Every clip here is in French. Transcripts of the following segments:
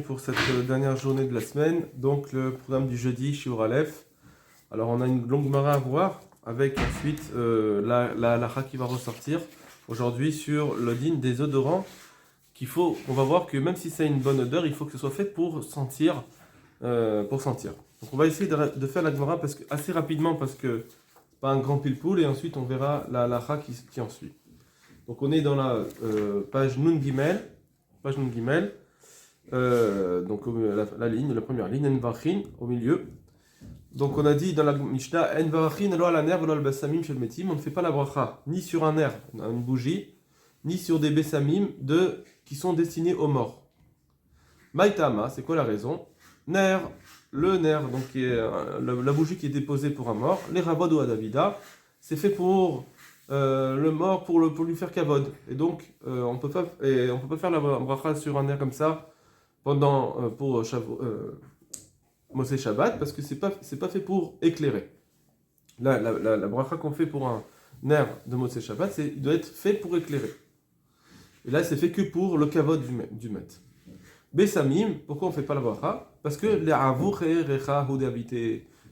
pour cette dernière journée de la semaine. Donc le programme du jeudi, Shiur Aleph. Alors on a une longue marée à voir avec ensuite la halakha qui va ressortir aujourd'hui sur le din des odorants on va voir que même si c'est une bonne odeur, il faut que ce soit fait pour sentir. Donc on va essayer de faire la Gemara assez rapidement parce que c'est pas un grand pile-poule et ensuite on verra la halakha qui en suit. Donc on est dans la page Nun Gimel. Donc la ligne, la première ligne, Envachin, au milieu. Donc on a dit dans la Mishnah, Envachin, lo ala ner, velo al besamim shel metim, on ne fait pas la bracha, ni sur un nerf, une bougie, ni sur des besamim qui sont destinés aux morts. Maïtama, c'est quoi la raison? Le nerf, donc qui est, la bougie qui est déposée pour un mort, les rabod ou adavida, c'est fait pour le mort, pour lui faire kavod. Et donc on peut pas faire la bracha sur un nerf comme ça pour Moshe Shabbat, parce que c'est pas fait pour éclairer. La bracha qu'on fait pour un nerf de Moshe Shabbat, il doit être fait pour éclairer. Et là, c'est fait que pour le kavod du maître. Besamim, pourquoi on ne fait pas la bracha? Parce que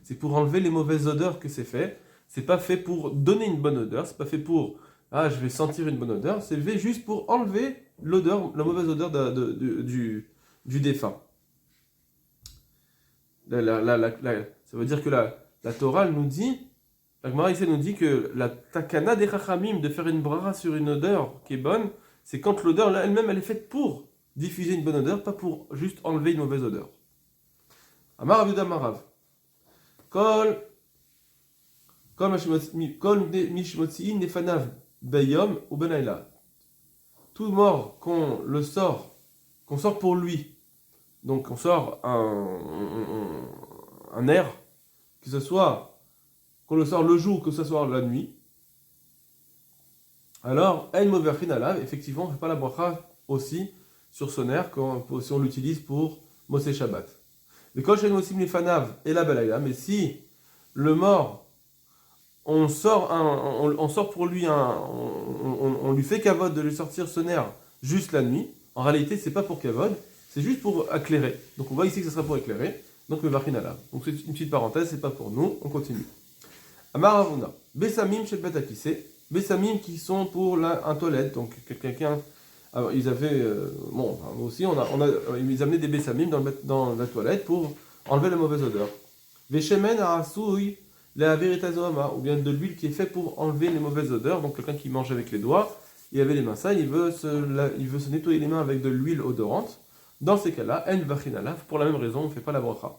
c'est pour enlever les mauvaises odeurs que c'est fait. C'est pas fait pour donner une bonne odeur, c'est pas fait pour je vais sentir une bonne odeur, c'est fait juste pour enlever l'odeur, la mauvaise odeur du défunt. Ça veut dire que la Torah nous dit, la Gemara ici nous dit que la takana des chachamim de faire une bracha sur une odeur qui est bonne, c'est quand l'odeur là, elle-même elle est faite pour diffuser une bonne odeur, pas pour juste enlever une mauvaise odeur. Amar Aviuda Marav. Kol mishmotziin nefanav bayom ou benayla. Tout mort qu'on sort pour lui. Donc on sort un air, que ce soit qu'on le sort le jour, que ce soit la nuit. Alors, effectivement, on ne fait pas la bracha aussi sur son air si on l'utilise pour Moshe Shabbat. Mais quand chez Mosim les fanav et la balaya, mais si le mort, on sort pour lui on lui fait kavod de lui sortir son air juste la nuit, en réalité, c'est pas pour kavod, c'est juste pour éclairer. Donc on voit ici que ce sera pour éclairer. Donc le vachin alav. Donc c'est une petite parenthèse, c'est pas pour nous, on continue. Amar Avuna, Besamim shel bet hakiseh. Besamim qui sont pour un toilette, donc quelqu'un. Alors ils avaient, aussi ils amenaient des besamim dans la toilette pour enlever la mauvaise odeur. Veshemen arasui la veritazoama, ou bien de l'huile qui est fait pour enlever les mauvaises odeurs. Donc quelqu'un qui mange avec les doigts, il avait les mains sales, il veut se nettoyer les mains avec de l'huile odorante. Dans ces cas-là, en vachinalav, pour la même raison, on ne fait pas la bracha.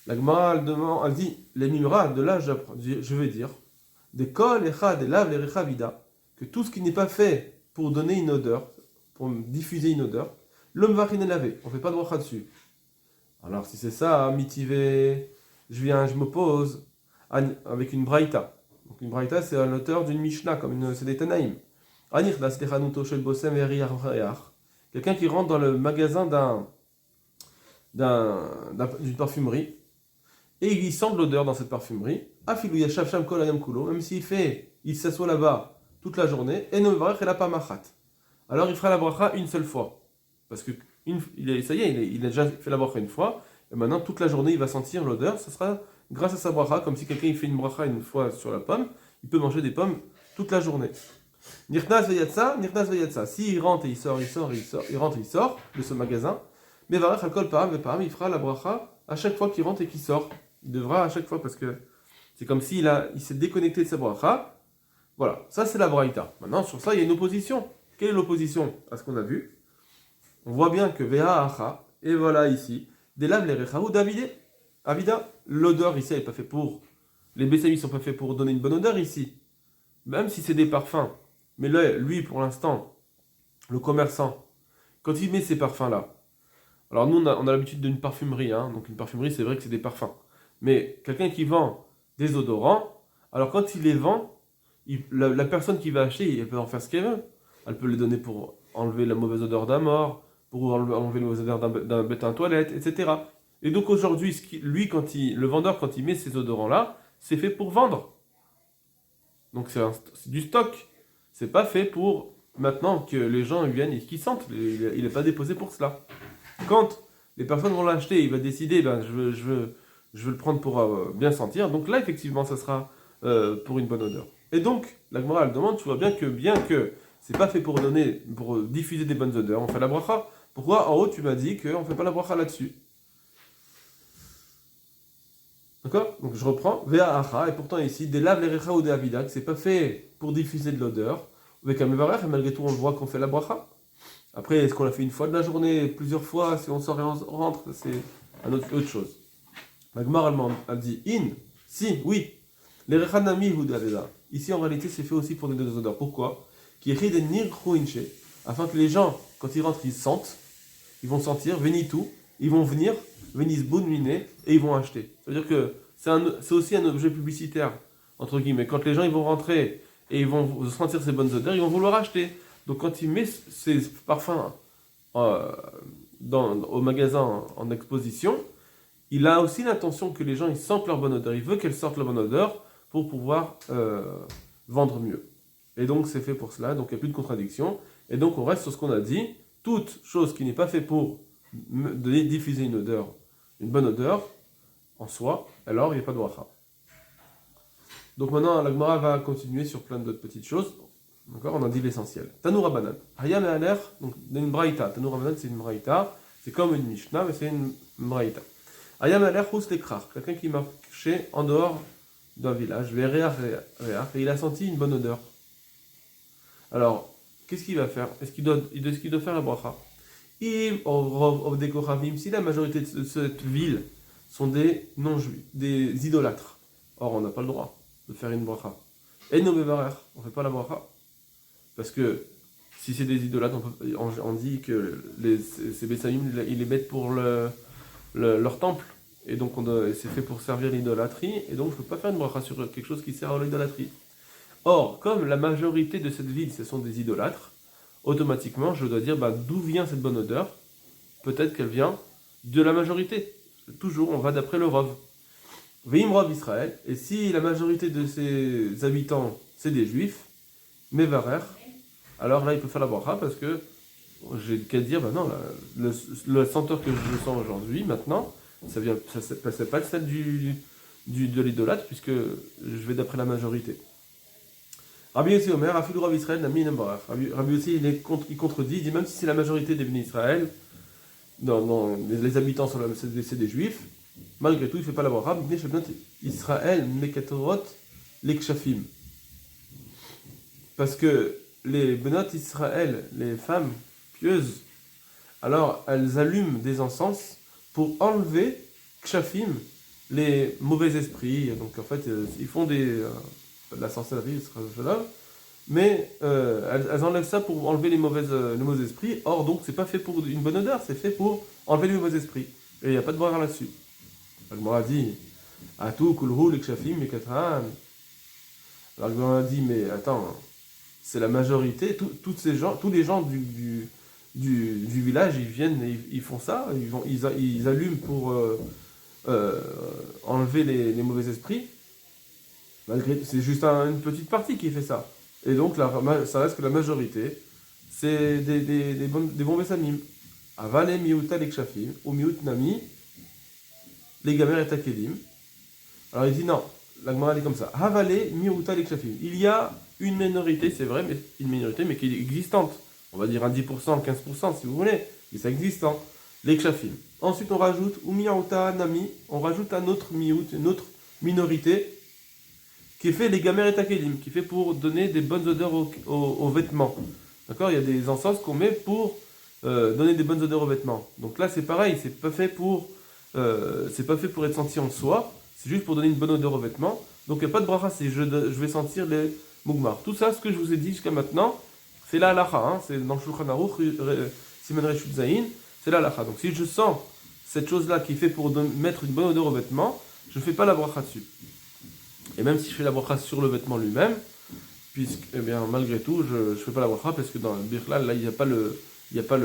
La Gemara elle dit les mimra, de là je vais dire. Des kol, echa, des lav, les rechavida, que tout ce qui n'est pas fait pour donner une odeur, pour diffuser une odeur, l'homme va rien laver, on ne fait pas de bracha dessus. Alors si c'est ça, mitivé, je m'oppose avec une braïta. Donc une braïta c'est un auteur d'une Mishnah, c'est des Tanaïm. Quelqu'un qui rentre dans le magasin d'une parfumerie, et il sent de l'odeur dans cette parfumerie, même il s'assoit là-bas toute la journée, et alors il fera la bracha une seule fois. Parce que ça y est, il a déjà fait la bracha une fois, et maintenant toute la journée il va sentir l'odeur, ça sera grâce à sa bracha, comme si quelqu'un il fait une bracha une fois sur la pomme, il peut manger des pommes toute la journée. Nirnas veyatsa, s'il rentre et il rentre et il sort de ce magasin, mais varech alkol param, il fera la bracha à chaque fois qu'il rentre et qu'il sort. Il devra à chaque fois parce que c'est comme s'il s'est déconnecté de sa bracha. Voilà, ça c'est la braïta. Maintenant sur ça il y a une opposition. Quelle est l'opposition à ce qu'on a vu? On voit bien que veha acha, et voilà ici, des laves les rechaou avida, l'odeur ici elle n'est pas faite pour, les besamim sont pas faits pour donner une bonne odeur ici. Même si c'est des parfums. Mais là, lui pour l'instant, le commerçant, quand il met ces parfums-là, alors nous on a l'habitude d'une parfumerie, donc une parfumerie c'est vrai que c'est des parfums. Mais quelqu'un qui vend des odorants, alors quand il les vend, la personne qui va acheter, elle peut en faire ce qu'elle veut. Elle peut les donner pour enlever la mauvaise odeur d'un mort, pour enlever la mauvaise odeur d'un bête en toilette, etc. Et donc aujourd'hui, le vendeur, quand il met ces odorants-là, c'est fait pour vendre. Donc c'est du stock. C'est pas fait pour maintenant que les gens viennent et qu'ils sentent. Il n'est pas déposé pour cela. Quand les personnes vont l'acheter, il va décider, je veux le prendre pour bien sentir. Donc là, effectivement, ça sera pour une bonne odeur. Et donc, la Gemara, elle demande, tu vois bien que c'est pas fait pour diffuser des bonnes odeurs, on fait la bracha. Pourquoi en haut tu m'as dit qu'on ne fait pas la bracha là-dessus? D'accord? Donc je reprends, Vea Acha, et pourtant ici, des laves les recha ou des avidak, c'est pas fait pour diffuser de l'odeur. Avec un mevarech, et malgré tout on voit qu'on fait la bracha. Après, est-ce qu'on l'a fait une fois de la journée, plusieurs fois, si on sort et on rentre, c'est autre chose. La Gemara elle dit in, si, oui. Les rechanami ou des avida. Ici en réalité c'est fait aussi pour des deux odeurs. Pourquoi? Afin que les gens, quand ils rentrent, ils sentent, ils vont sentir, venitou, ils vont venir, venisboun miné, et ils vont acheter. C'est-à-dire que c'est aussi un objet publicitaire, entre guillemets. Quand les gens ils vont rentrer et ils vont sentir ces bonnes odeurs, ils vont vouloir acheter. Donc quand il met ces parfums au magasin en exposition, il a aussi l'intention que les gens ils sentent leur bonne odeur. Il veut qu'elles sortent leur bonne odeur pour pouvoir vendre mieux. Et donc c'est fait pour cela, donc il n'y a plus de contradiction. Et donc on reste sur ce qu'on a dit. Toute chose qui n'est pas fait pour diffuser une odeur, une bonne odeur, en soi, alors il n'y a pas de bracha. Donc maintenant la Gemara va continuer sur plein d'autres petites choses. D'accord, on a dit l'essentiel. Tanoura Banan. Hayam et Aler, donc une braïta. Tanoura Banan c'est une braïta. C'est comme une Mishnah, mais c'est une braïta. Hayam et Aler, Rous Lekrar. Quelqu'un qui marchait en dehors d'un village, et il a senti une bonne odeur. Alors, qu'est-ce qu'il va faire? Est-ce qu'il doit faire la bracha? Si la majorité de cette ville sont des non-juifs, des idolâtres, or on n'a pas le droit de faire une bracha. Et nos bevarer, on ne fait pas la bracha. Parce que si c'est des idolâtres, on dit que ces Bessaïm, ils les mettent pour leur temple. Et donc c'est fait pour servir l'idolâtrie, et donc je ne peux pas faire une bracha sur quelque chose qui sert à l'idolâtrie. Or, comme la majorité de cette ville, ce sont des idolâtres, automatiquement, je dois dire, d'où vient cette bonne odeur? Peut-être qu'elle vient de la majorité. Toujours, on va d'après le Rov. Veim Rov Israël, et si la majorité de ses habitants, c'est des juifs, Mevarer, alors là, il peut faire la bracha, parce que j'ai qu'à dire, non, la senteur que je sens aujourd'hui, maintenant, ça c'est pas celle de l'idolâtre, puisque je vais d'après la majorité. Rabbi Yossi Omer, Afilou Rav Israël, Nami Nembarach. Rabbi Yossi, il contredit, il dit même si c'est la majorité des bénis Israël, les habitants sont c'est des juifs, malgré tout, il ne fait pas la bracha, Israël, Mekatorot, les Kshafim. Parce que les Benot Israël, les femmes pieuses, alors elles allument des encens pour enlever Kshafim, les mauvais esprits. Donc en fait, ils font la sorcellerie, mais elles enlèvent ça pour enlever les mauvais esprits. Or, donc, c'est pas fait pour une bonne odeur, c'est fait pour enlever les mauvais esprits. Et il n'y a pas de bracha là-dessus. Alors, a dit Atou, Kulhu, les Kshafim, les Katran. Alors, on a dit mais attends, c'est la majorité, tous les gens du village, ils viennent et ils font ça, ils allument pour enlever les mauvais esprits. Malgré c'est juste une petite partie qui fait ça. Et donc ça reste que la majorité, c'est des bons Bessanim. Avale miuta lekshafim, ou miut nami, les gamers et takelim. Alors il dit non, la Gemara dit comme ça. Avale miuta lekshafim. Il y a une minorité, c'est vrai, mais une minorité, mais qui est existante. On va dire un 10%, 15% si vous voulez, mais c'est existant. Les kshafim. Ensuite on rajoute, ou miuta nami, on rajoute un autre miut, une autre minorité, qui fait les gamers et takelim, qui fait pour donner des bonnes odeurs aux vêtements. D'accord? Il y a des encens qu'on met pour donner des bonnes odeurs aux vêtements. Donc là, c'est pareil, c'est pas fait pour être senti en soi, c'est juste pour donner une bonne odeur aux vêtements. Donc il n'y a pas de bracha, c'est je vais sentir les mugmar. Tout ça, ce que je vous ai dit jusqu'à maintenant, c'est la halacha, c'est dans Shulchan Aruch, Siman Reshut Zayin, c'est la halacha. Donc si je sens cette chose-là qui fait pour mettre une bonne odeur aux vêtements, je ne fais pas la bracha dessus. Et même si je fais la bracha sur le vêtement lui-même, malgré tout, je ne fais pas la bracha parce que dans le birklal, là, il n'y a pas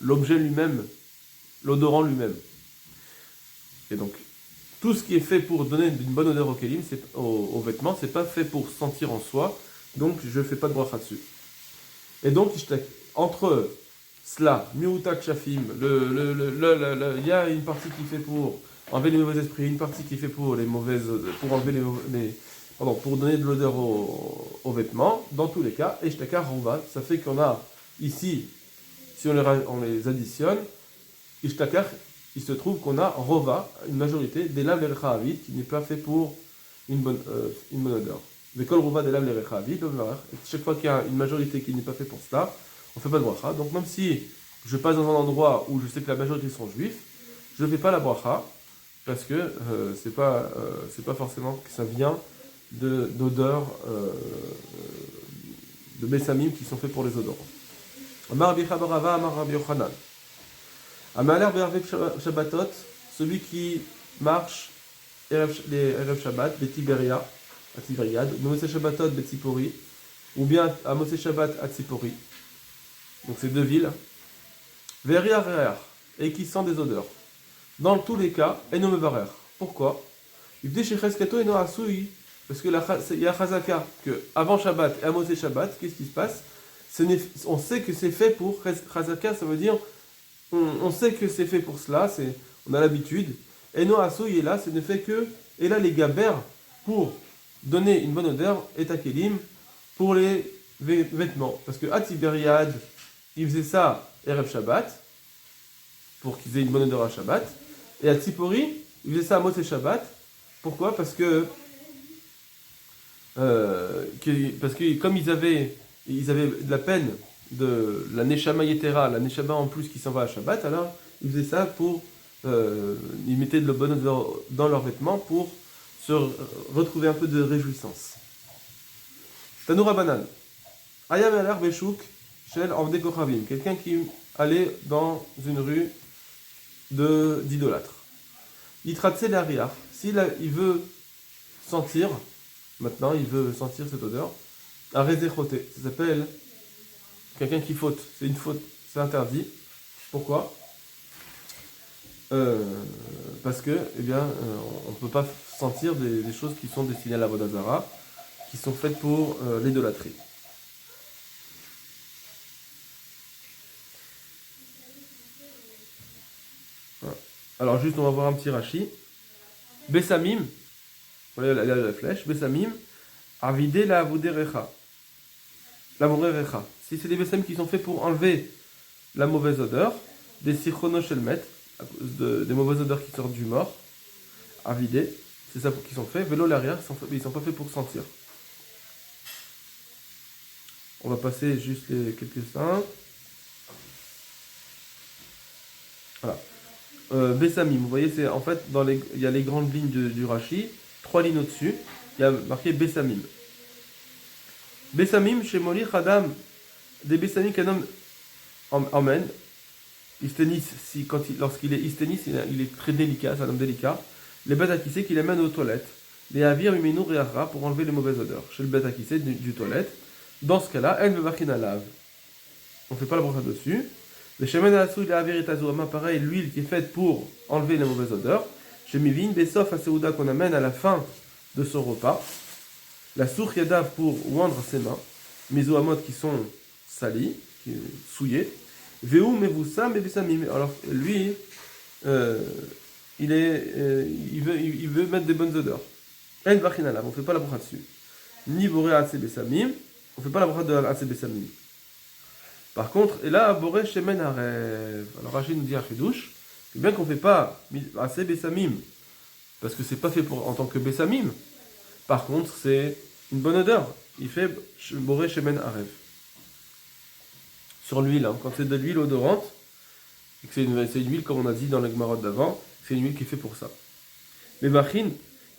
l'objet lui-même, l'odorant lui-même. Et donc, tout ce qui est fait pour donner une bonne odeur au kelim, aux vêtements, c'est pas fait pour sentir en soi, donc je ne fais pas de bracha dessus. Et donc, entre cela, miutak shafim, il y a une partie qui fait pour enlever les mauvais esprits, une partie qui fait pour les mauvaises, pour enlever pour donner de l'odeur aux vêtements, dans tous les cas, et shtakar rova, ça fait qu'on a ici, si on les additionne, ishtakar, il se trouve qu'on a rova, une majorité, des laves l'erecha qui n'est pas fait pour une bonne odeur. Mais kol rova des laves l'erecha chaque fois qu'il y a une majorité qui n'est pas fait pour cela, on ne fait pas de bracha. Donc même si je passe dans un endroit où je sais que la majorité sont juifs, je ne fais pas la bracha, parce que c'est pas forcément que ça vient d'odeurs de bessamim qui sont faits pour les odorants. Amar Rabbi Chabarava, Amar Rabbi Yochanan. Amaler Be'arvev Shabbatot, celui qui marche les Erev Shabbat, Betiberia, à Tibériade, Moshe Shabbatot, Betzipori, ou bien à Moshe Shabbat, à Tzipori. Donc c'est deux villes. Veria Re'er, et qui sent des odeurs. Dans tous les cas, Eno Mevarer. Pourquoi? Parce que il y a Chazaka, que avant Shabbat et à Moshe Shabbat, qu'est-ce qui se passe? On sait que c'est fait pour Chazaka, ça veut dire on sait que c'est fait pour cela, on a l'habitude. Eno Asui est là, ce ne fait que, et là les gaber, pour donner une bonne odeur, et Takelim, pour les vêtements. Parce que à Tibériade, il faisait ça Erev Shabbat, pour qu'ils aient une bonne odeur à Shabbat. Et à Tzipori, il faisait ça à Moshe Shabbat. Pourquoi? Parce que comme ils avaient de la peine de la Neshama Yetera, la Neshama en plus qui s'en va à Shabbat, alors ils faisaient ça pour... ils mettaient de la bonne odeur dans leurs vêtements pour se retrouver un peu de réjouissance. Tanoura Banan. Ayam alar Beshuk, Shel Avdei Kochavim. Quelqu'un qui allait dans une rue d'idolâtres. Yitratse l'ariach. Il veut sentir, maintenant il veut sentir cette odeur, un rézéchoté. Ça s'appelle quelqu'un qui faute. C'est une faute, c'est interdit. Pourquoi? Parce que, on ne peut pas sentir des choses qui sont destinées à la Vodazara, qui sont faites pour l'idolâtrie. Voilà. Alors juste, on va voir un petit Rashi. Bessamim, voyez la flèche, Bessamim, Avide la Avoderecha. La Morerecha. Si c'est des Bessamim qui sont faits pour enlever la mauvaise odeur, des Sichronoshelmet, à cause des mauvaises odeurs qui sortent du mort, Avide, c'est ça qu'ils sont faits. Vélo l'arrière, ils ne sont pas faits pour sentir. On va passer juste quelques-uns. Voilà. Bessamim, vous voyez, c'est en fait, il y a les grandes lignes du Rashi, 3 lignes au-dessus, il y a marqué Bessamim. Bessamim, chez Moli Khadam, des Bessamim qu'un homme emmène, Istenis, lorsqu'il est Istenis, il est très délicat, c'est un homme délicat, les bêtes à kisser qu'il amène aux toilettes, les avir uminu reara pour enlever les mauvaises odeurs, chez le bête à kisser du toilette, dans ce cas-là, elle me vachina lave. On ne fait pas la brosse dessus. Le shemen alassou, il a averitazoama, pareil, l'huile qui est faite pour enlever les mauvaises odeurs. Chez Mivin, Besof, Aseouda, qu'on amène à la fin de son repas. La sourd yadav pour oindre ses mains. Mizoamot qui sont salis, souillés. Veu, Mevoussa, Mevesamim. Alors, lui, il veut mettre des bonnes odeurs. En vachinala, on ne fait pas la brosse dessus. Ni boré atse besamim, on ne fait pas la brosse de atse besamim. Par contre, et là, Boré Shemen Arev. Alors Rachid nous dit à Chidouche, bien qu'on ne fait pas assez Bessamim, parce que c'est pas fait en tant que Bessamim, par contre, c'est une bonne odeur. Il fait Boré Shemen Arev. Sur l'huile, hein. Quand c'est de l'huile odorante, et que c'est une huile, comme on a dit dans la Gemara d'avant, c'est une huile qui est faite pour ça. Mais Vachin,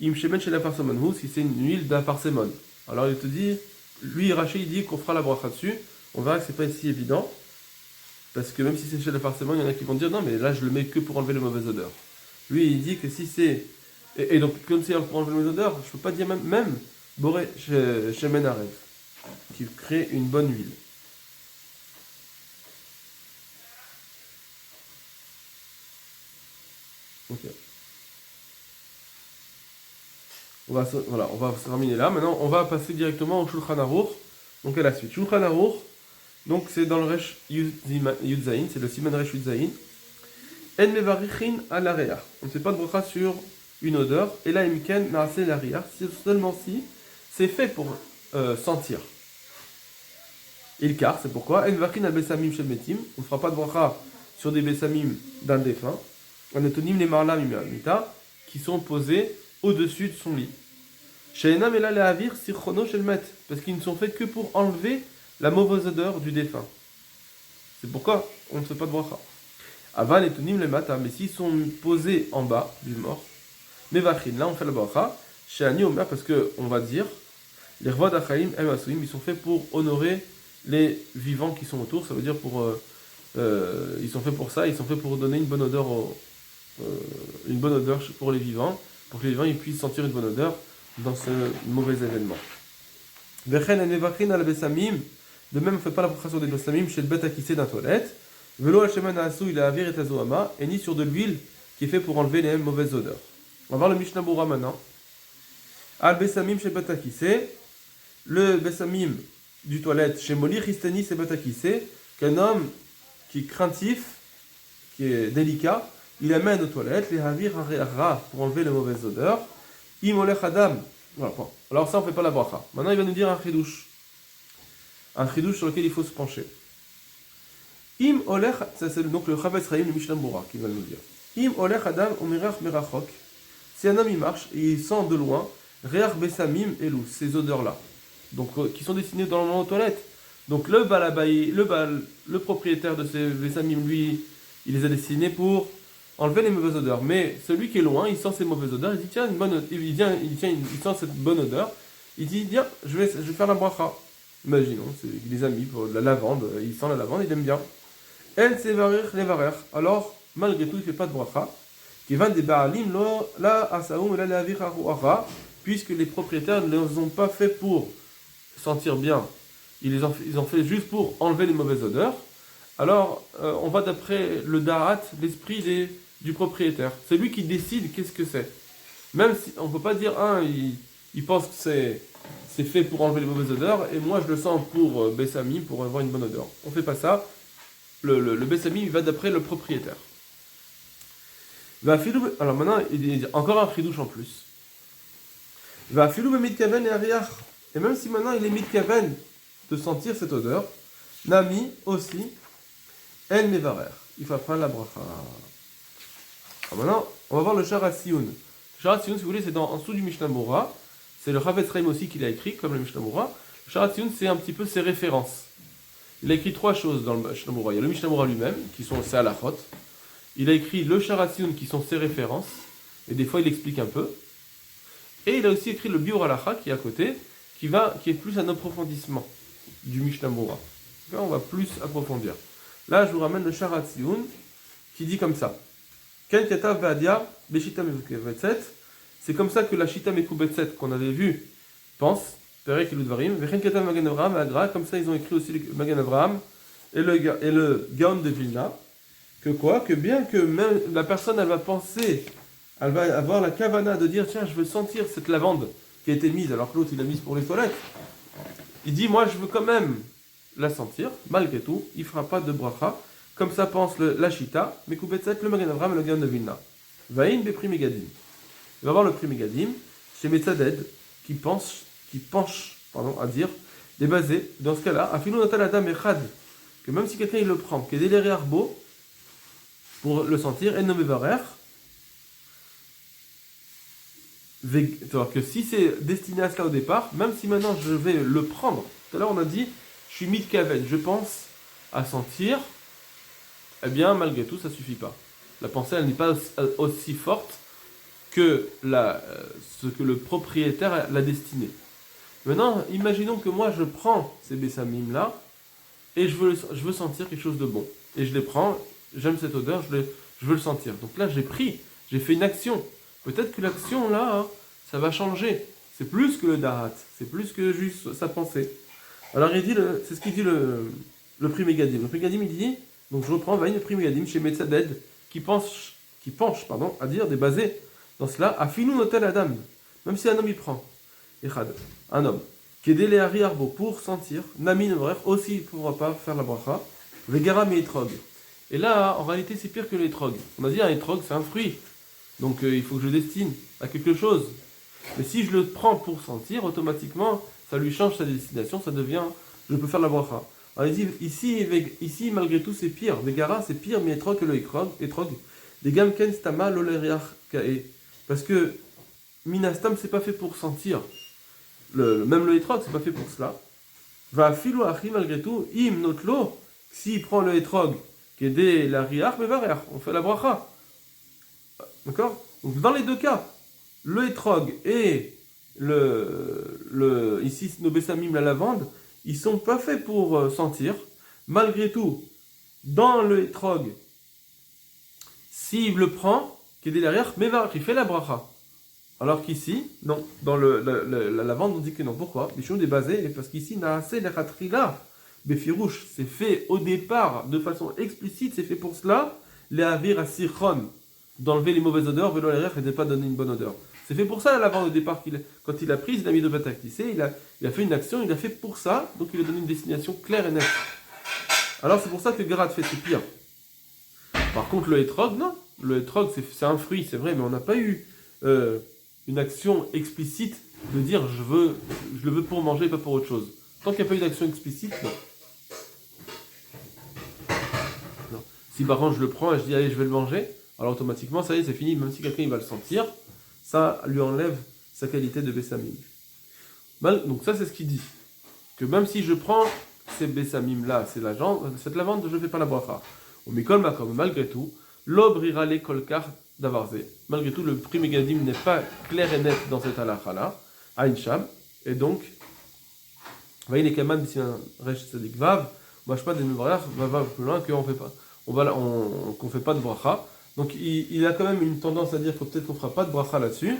Im Shemen Shel Afarsemonhu, si c'est une huile d'Afarsemon. Alors il te dit, lui, Rachid, il dit qu'on fera la bracha dessus. On verra que c'est pas si évident, parce que même si c'est chez le farcement, il y en a qui vont dire non, mais là je le mets que pour enlever les mauvaises odeurs. Lui il dit que si c'est. Et donc, comme c'est pour enlever les mauvaises odeurs, je peux pas dire même Boré chez Menarev, qui crée une bonne huile. Ok. On va se terminer là. Maintenant, on va passer directement au Shulchan Aruch. Donc à la suite. Shulchan Aruch. Donc c'est dans le Resh Yudzaïn, c'est le Siman Resh Yudzaïn. En mevarichin al areach. On ne fait pas de bracha sur une odeur. Et là, imken naase l'ariach. Seulement si c'est fait pour sentir. Ilkar, c'est pourquoi. En mevarichin al besamim shel metim. On ne fera pas de bracha sur des besamim d'un défunt. On étonim les marla mita qui sont posés au-dessus de son lit. She'enam ela lehavir sirchono shel met. Parce qu'ils ne sont faits que pour enlever la mauvaise odeur du défunt. C'est pourquoi on ne fait pas de bracha. Aval et tunim le matin, mais s'ils sont posés en bas du mort, mais vachin, là on fait la bracha, chez Ani Omer, parce qu'on va dire, les rois d'Achaim, ils sont faits pour honorer les vivants qui sont autour, ça veut dire ils sont faits pour ça, ils sont faits pour donner une bonne odeur pour les vivants, pour que les vivants ils puissent sentir une bonne odeur dans ce mauvais événement. Vechen et vachin al besamim, de même on ne fait pas la bracha sur des besamim chez le bête akissé d'un toilette. Velo Hasheman Asu, il a avir et tazoama, et ni sur de l'huile qui est fait pour enlever les mauvaises odeurs. On va voir le Mishnah Bura maintenant. Al Besamim chez Batakise, le Besamim du toilette chez Moli Christani c'est Batakise, qu'un homme qui est craintif, qui est délicat, il amène aux toilettes les avir ra pour enlever les mauvaises odeurs. Imolech Adam. Voilà, bon. Alors ça on ne fait pas la bracha. Maintenant il va nous dire un chidouche. Un chidouche sur lequel il faut se pencher. Im olech, ça c'est donc le Chavetz Chaim, le Mishnah Bura qui va nous dire. Im olech adam umirach merachok. Si un homme il marche et il sent de loin, reach besamim elou, ces odeurs-là, donc qui sont destinées dans les toilettes. Donc le balabaï, le propriétaire de ces besamim, lui, il les a destinés pour enlever les mauvaises odeurs. Mais celui qui est loin, il sent ces mauvaises odeurs, il dit tiens, il sent cette bonne odeur, il dit tiens, je vais faire la bracha. Imaginons, c'est des amis pour la lavande, il sent la lavande, il aime bien. El sevarir levarer. Alors, malgré tout, il ne fait pas de bracha. Qui va des baalim la asaoum la lavir aruara, puisque les propriétaires ne les ont pas fait pour sentir bien. Ils ont fait juste pour enlever les mauvaises odeurs. Alors, on va d'après le da'at, l'esprit du propriétaire. C'est lui qui décide qu'est-ce que c'est. Même si on ne peut pas dire, il pense que c'est fait pour enlever les mauvaises odeurs, et moi je le sens pour Bessamim, pour avoir une bonne odeur. On ne fait pas ça. Le Bessamim, il va d'après le propriétaire. Alors maintenant, il y a encore un chidouche en plus. Et même si maintenant il est mitkaven de sentir cette odeur, Nami aussi, El Mevarer. Il faut prendre la bracha. Alors maintenant, on va voir le Sharat Sioun. Le Sharat Sioun, si vous voulez, c'est en dessous du Mishnah Bura. C'est le Chavetz Chaim aussi qui l'a écrit, comme le Mishnah Bura. Le Sharat Sioun, c'est un petit peu ses références. Il a écrit trois choses dans le Mishnah Bura. Il y a le Mishnah Bura lui-même, qui sont ses halachot. Il a écrit le Sharat Sioun, qui sont ses références. Et des fois, il explique un peu. Et il a aussi écrit le Biur Halacha, qui est à côté, qui est plus un approfondissement du Mishnah Bura. Là, on va plus approfondir. Là, je vous ramène le Sharat Sioun, qui dit comme ça. Ken Katav Vadia, Beshita Mekubetset. C'est comme ça que la Shita Mekubetset, qu'on avait vu, pense. Perek et Ludvarim. Vechen Katav Magen Avraham, Agra. Comme ça, ils ont écrit aussi le Magen Avraham et le Gaon de Vilna. Que quoi? Que bien que même la personne, elle va penser, elle va avoir la kavana de dire tiens, je veux sentir cette lavande qui a été mise alors que l'autre il l'a mise pour les toilettes. Il dit moi je veux quand même la sentir, malgré tout, il ne fera pas de bracha. Comme ça pense la Shita, Mekubetset, le Magen Avraham et le Gaon de Vilna. Vaïn Bepri Megadim. Il va voir le Pri Megadim chez Metzaded qui penche à dire des basés, dans ce cas-là, Afilou Natal Adam Echad, que même si quelqu'un il le prend, qui est déléré arbo, pour le sentir, et nommé Varer, que si c'est destiné à cela au départ, même si maintenant je vais le prendre, tout à l'heure on a dit, je suis mitkaven, je pense à sentir, eh bien malgré tout ça ne suffit pas. La pensée elle n'est pas aussi forte que ce que le propriétaire l'a destiné. Maintenant, imaginons que moi je prends ces bessamim là et je veux sentir quelque chose de bon. Et je les prends, j'aime cette odeur, je veux le sentir. Donc là j'ai fait une action. Peut-être que l'action là, ça va changer. C'est plus que le dahat, c'est plus que juste sa pensée. Alors il dit, c'est ce qu'il dit le Pri Megadim. Le Pri Megadim il dit, donc je reprends, le Pri Megadim chez Metzaded qui penche à dire des basés dans cela, Afilou Notel Adam, même si un homme y prend. Echad, un homme. Kedele Hari Arbo, pour sentir. Nami Nevrech, aussi il ne pourra pas faire la bracha. Vegara mi etrog. Et là, en réalité, c'est pire que l'étrog. On a dit un étrog, c'est un fruit. Donc il faut que je le destine à quelque chose. Mais si je le prends pour sentir, automatiquement, ça lui change sa destination, ça devient, je peux faire la bracha. Alors ici malgré tout, c'est pire. Vegara, c'est pire, mais étrog que le étrog. Des gamken stama loleriach kae. Parce que minastam, c'est pas fait pour sentir. Même le étrog, c'est pas fait pour cela. Va filo achi malgré tout, im notlo, s'il prend le étrog, qui est des la riach, mais va on fait la bracha. D'accord? Donc dans les deux cas, le étrog et ici nos bessamim, la lavande, ils sont pas faits pour sentir. Malgré tout, dans le étrog, s'il le prend, qui est derrière, mais il fait la bracha. Alors qu'ici, non, dans la lavande, on dit que non. Pourquoi? Bichon est basé, parce qu'ici, naase lechatrila, befirouche, c'est fait au départ, de façon explicite, c'est fait pour cela, les avir à sichon, d'enlever les mauvaises odeurs, vélo l'air et de ne pas donner une bonne odeur. C'est fait pour ça la lavande au départ, quand il a pris, il a mis de batactissé, il a fait une action, il a fait pour ça, donc il a donné une destination claire et nette. Alors c'est pour ça que Garat fait, c'est pire. Par contre, le hétrog, non. Le hétrog, c'est un fruit, c'est vrai, mais on n'a pas eu une action explicite de dire je le veux pour manger et pas pour autre chose. Tant qu'il n'y a pas eu d'action explicite, non. Non. Si par contre je le prends et je dis allez, je vais le manger, alors automatiquement, ça y est, c'est fini, même si quelqu'un il va le sentir, ça lui enlève sa qualité de bessamim. Donc ça, c'est ce qu'il dit. Que même si je prends ces bessamim là, cette lavande, je ne fais pas la bracha. Au mikol makom, malgré tout, l'obrira kolkar d'avarze. Malgré tout, le prix Megadim n'est pas clair et net dans cette halakha là, Aïn Sham, et donc, Vaïne Kaman Bissiman Resh Tzadik Vav, Mashpa de Nuvrach, va plus loin qu'on fait pas. Qu'on fait pas de bracha. Donc il a quand même une tendance à dire que peut-être qu'on fera pas de bracha là-dessus.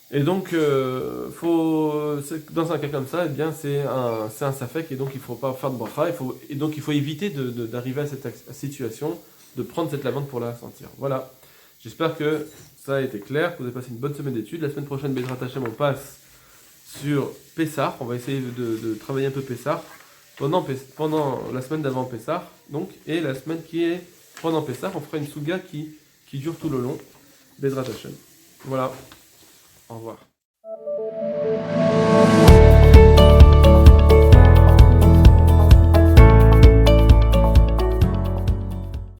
Et donc, dans un cas comme ça, eh bien, c'est un safek, et donc il ne faut pas faire de bracha, et donc il faut éviter d'arriver à cette situation, de prendre cette lavande pour la sentir. Voilà, j'espère que ça a été clair, que vous avez passé une bonne semaine d'études. La semaine prochaine, Bezrat Hashem, on passe sur Pessah, on va essayer de travailler un peu Pessah, pendant la semaine d'avant Pessah, donc, et la semaine qui est pendant Pessah, on fera une souga qui dure tout le long, Bezrat Hashem. Voilà. Au revoir.